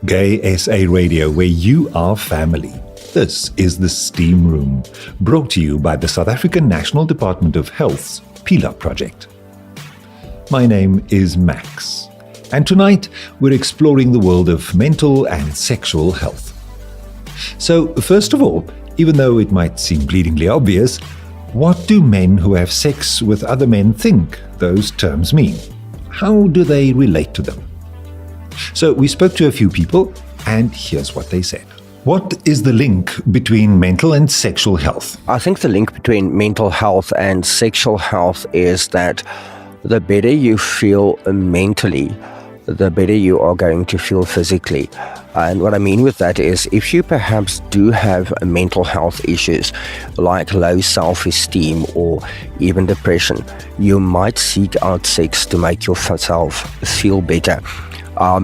GaySA Radio, where you are family. This is the Steam Room, brought to you by the South African National Department of Health's Phila Project. My name is Max, and tonight we're exploring the world of mental and sexual health. So, first of all, even though it might seem bleedingly obvious, what do men who have sex with other men think those terms mean? How do they relate to them? So we spoke to a few people, and here's what they said. What is the link between mental and sexual health? I think the link between mental health and sexual health is that the better you feel mentally, the better you are going to feel physically. And what I mean with that is, if you perhaps do have mental health issues like low self-esteem or even depression, you might seek out sex to make yourself feel better.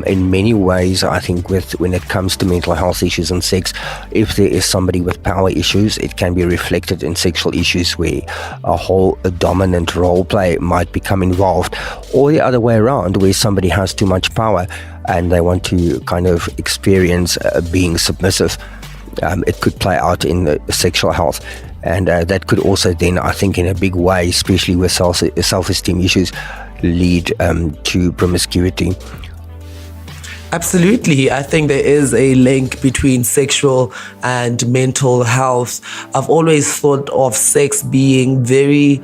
In many ways, I think when it comes to mental health issues and sex, if there is somebody with power issues, it can be reflected in sexual issues where a dominant role play might become involved, or the other way around, where somebody has too much power and they want to kind of experience being submissive. It could play out in the sexual health. And that could also then, I think, in a big way, especially with self-esteem issues, lead to promiscuity. Absolutely. I think there is a link between sexual and mental health. I've always thought of sex being very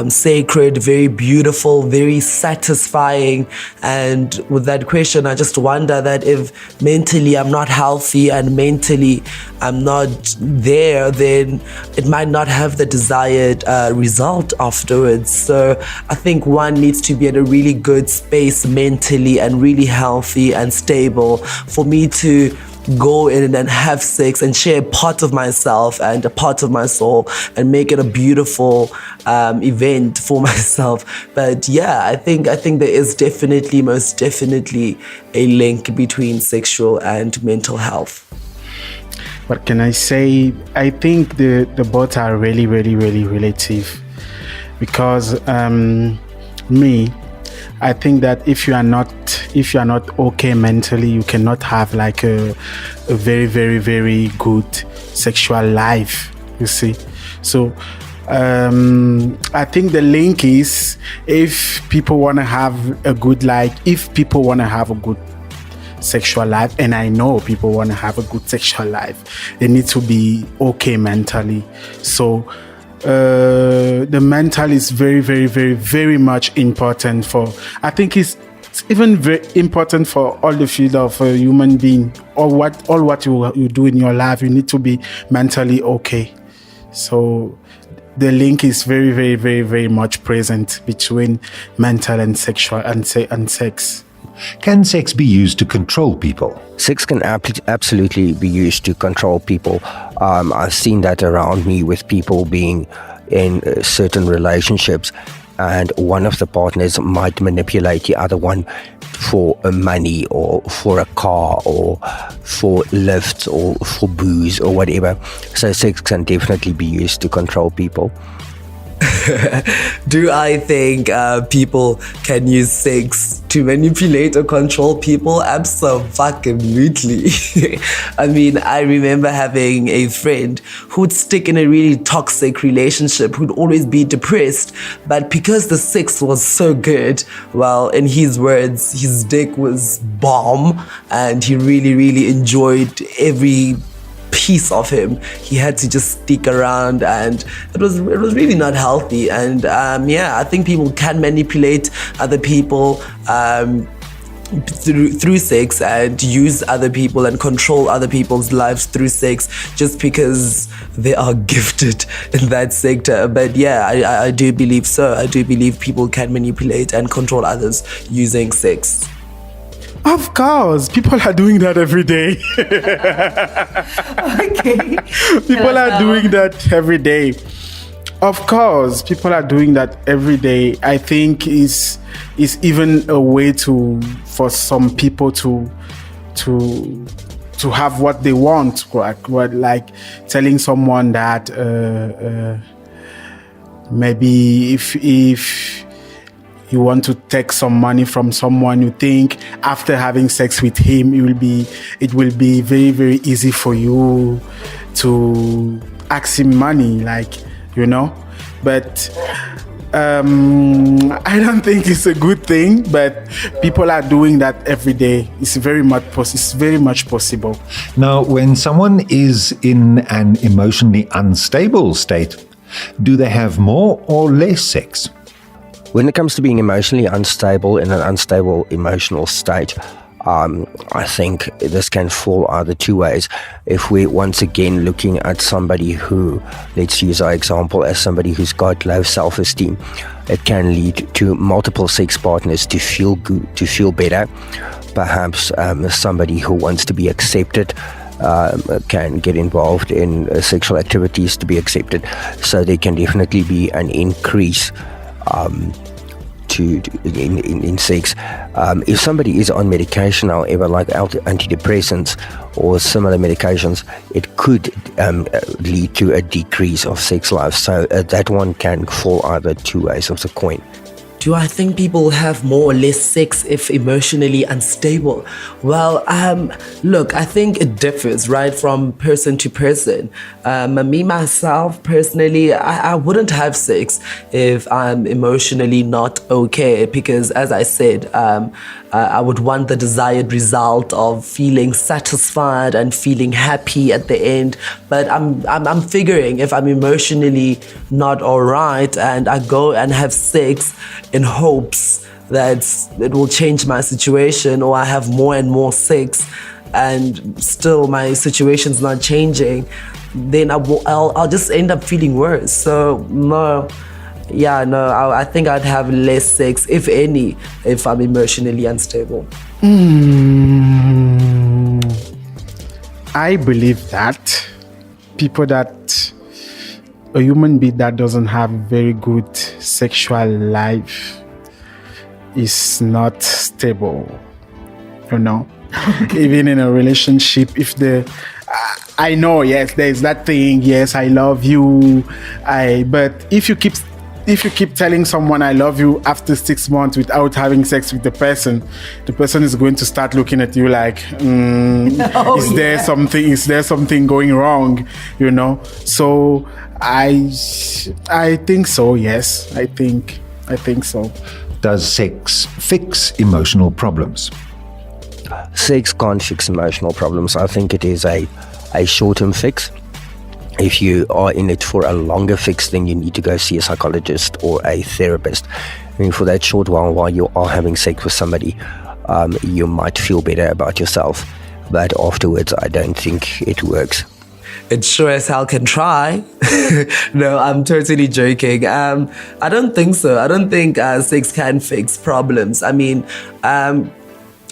sacred, very beautiful, very satisfying. And with that question, I just wonder that if mentally I'm not healthy and mentally I'm not there, then it might not have the desired result afterwards. So I think one needs to be in a really good space mentally and really healthy and stable for me to go in and have sex and share a part of myself and a part of my soul and make it a beautiful event for myself. But yeah, I think there is most definitely a link between sexual and mental health. What can I say? I think the both are really, really, really relative, because I think that if you are not okay mentally, you cannot have like a very, very, very good sexual life, you see. So I think the link is, if people want to have a good life, if people want to have a good sexual life, and I know people want to have a good sexual life, they need to be okay mentally. So the mental is very, very, very, very much important I think it's even very important for all the field of a human being, all what you do in your life. You need to be mentally okay. So the link is very, very, very, very much present between mental and sexual and sex. Can sex be used to control people? Sex can absolutely be used to control people. I've seen that around me with people being in certain relationships, and one of the partners might manipulate the other one for money or for a car or for lifts or for booze or whatever. So sex can definitely be used to control people. Do I think people can use sex to manipulate or control people? Absolutely. I mean, I remember having a friend who'd stick in a really toxic relationship, who'd always be depressed, but because the sex was so good, well, in his words, his dick was bomb, and he really, really enjoyed every piece of him. He had to just stick around, and it was really not healthy. And I think people can manipulate other people through sex, and use other people and control other people's lives through sex, just because they are gifted in that sector. But yeah, I do believe so. I do believe people can manipulate and control others using sex. Of course, people are doing that every day. Okay. People are doing that every day. Of course, people are doing that every day. I think is even a way for some people to have what they want, like telling someone that maybe if you want to take some money from someone. You think after having sex with him, it will be very, very easy for you to ask him money, but I don't think it's a good thing, but people are doing that every day. It's very much possible. Now, when someone is in an emotionally unstable state, do they have more or less sex? When it comes to being emotionally unstable in an unstable emotional state, I think this can fall either two ways. If we're once again looking at somebody who, let's use our example as somebody who's got low self-esteem, it can lead to multiple sex partners to feel good, to feel better. Perhaps somebody who wants to be accepted can get involved in sexual activities to be accepted. So there can definitely be an increase in sex. If somebody is on medication, however, like antidepressants or similar medications, it could lead to a decrease of sex life. So that one can fall either two ways of the coin. Do I think people have more or less sex if emotionally unstable? Well, look, I think it differs, right, from person to person. Me, myself, personally, I wouldn't have sex if I'm emotionally not okay, because as I said, I would want the desired result of feeling satisfied and feeling happy at the end. But I'm figuring if I'm emotionally not all right and I go and have sex in hopes that it will change my situation, or I have more and more sex and still my situation's not changing, then I'll just end up feeling worse. So I think I'd have less sex, if any, if I'm emotionally unstable. I believe that a human being that doesn't have very good sexual life is not stable, Even in a relationship, I know, yes, there's that thing, yes, I love you, but if you keep telling someone I love you after 6 months without having sex with the person is going to start looking at you like, is there something going wrong, So I think so, yes, I think so. Does sex fix emotional problems? Sex can't fix emotional problems. I think it is a short-term fix. If you are in it for a longer fix, then you need to go see a psychologist or a therapist. I mean, for that short while you are having sex with somebody, you might feel better about yourself. But afterwards, I don't think it works. It sure as hell can try. No, I'm totally joking. I don't think so. I don't think sex can fix problems. I mean,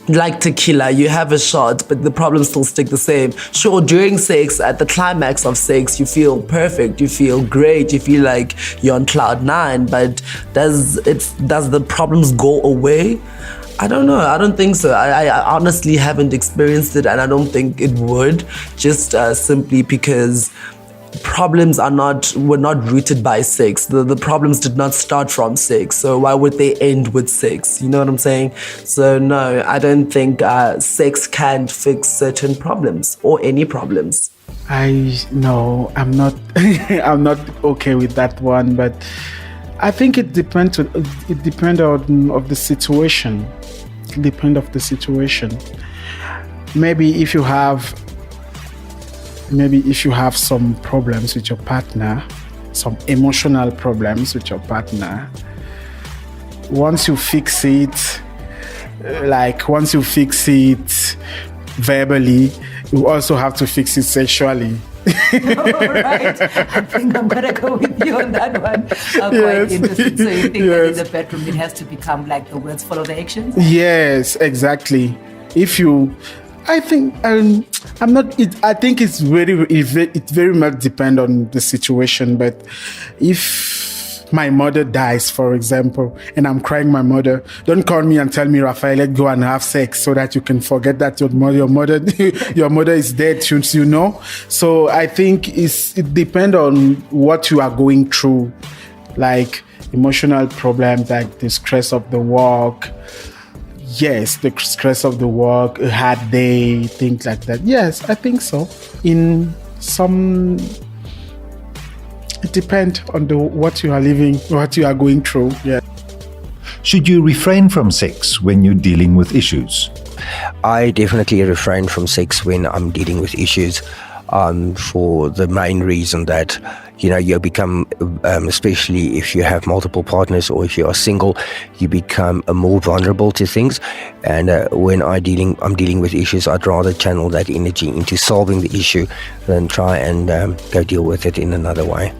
like tequila, you have a shot, but the problems still stick the same. Sure, during sex, at the climax of sex, you feel perfect, you feel great, you feel like you're on cloud 9, but does the problems go away? I don't know. I don't think so. I honestly haven't experienced it, and I don't think it would, just simply because problems were not rooted by sex. The problems did not start from sex, so why would they end with sex? You know what I'm saying? So no, I don't think sex can fix certain problems or any problems. I'm not I'm not okay with that one, but I think it depends on the situation. It depends of the situation. Maybe if you have some problems with your partner, some emotional problems with your partner, once you fix it verbally, you also have to fix it sexually. Right. I think I'm gonna go with you on that one. Quite interesting. So you think that in the bedroom it has to become like the words follow the actions? Yes, exactly. I think it very much depends on the situation. But if my mother dies, for example, and I'm crying my mother, don't call me and tell me, Raphael, let's go and have sex so that you can forget that your mother is dead, you know? So I think it depends on what you are going through. Like, emotional problems like the stress of the work. Yes, the stress of the work, a hard day, things like that. Yes, I think so. In some, it depends on what you are living, what you are going through. Yeah. Should you refrain from sex when you're dealing with issues? I definitely refrain from sex when I'm dealing with issues, for the main reason that, you become, especially if you have multiple partners or if you are single, you become more vulnerable to things. And when I'm dealing with issues, I'd rather channel that energy into solving the issue than try and go deal with it in another way.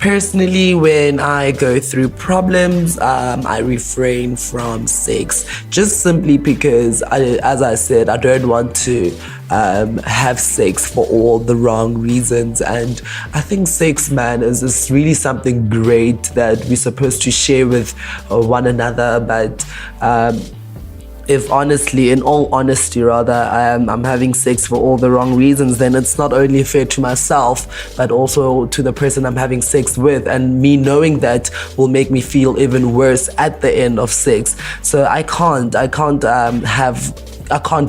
Personally, when I go through problems, I refrain from sex, just simply because, as I said, I don't want to have sex for all the wrong reasons. And I think sex, man, is really something great that we're supposed to share with one another. But if honestly, in all honesty rather, I'm having sex for all the wrong reasons, then it's not only fair to myself, but also to the person I'm having sex with. And me knowing that will make me feel even worse at the end of sex. So I can't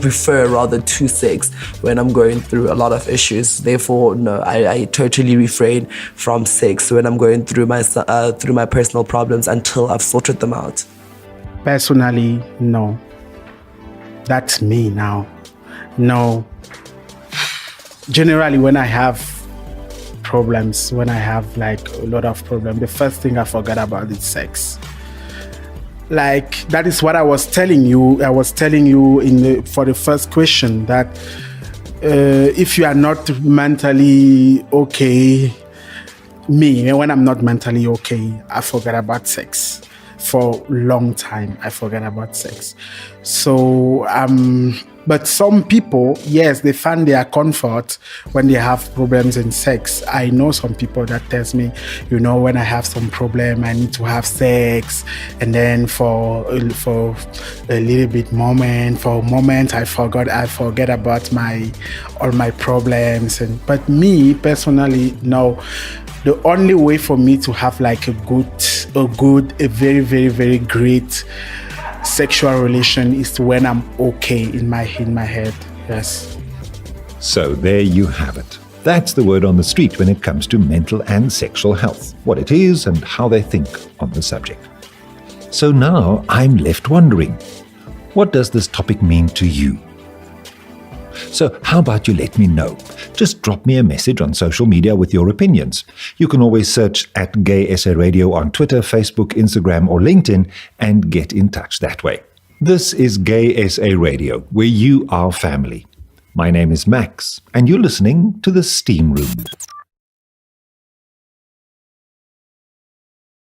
refer rather to sex when I'm going through a lot of issues. Therefore, no, I totally refrain from sex when I'm going through my personal problems until I've sorted them out. Personally, no. That's me now. No. Generally, when I have problems, when I have like a lot of problems, the first thing I forget about is sex. Like, that is what I was telling you. I was telling you for the first question that if you are not mentally okay, when I'm not mentally okay, I forget about sex. For a long time, I forget about sex. So, but some people, yes, they find their comfort when they have problems in sex. I know some people that tells me, when I have some problem, I need to have sex, and then for a little bit moment, for a moment, I forget about all my problems. But me personally, no. The only way for me to have like a very, very, very great sexual relation is when I'm okay in my head. Yes. So there you have it. That's the word on the street when it comes to mental and sexual health, what it is and how they think on the subject. So now I'm left wondering, what does this topic mean to you? So how about you let me know? Just drop me a message on social media with your opinions. You can always search at GaySA Radio on Twitter, Facebook, Instagram, or LinkedIn and get in touch that way. This is GaySA Radio, where you are family. My name is Max, and you're listening to The Steam Room.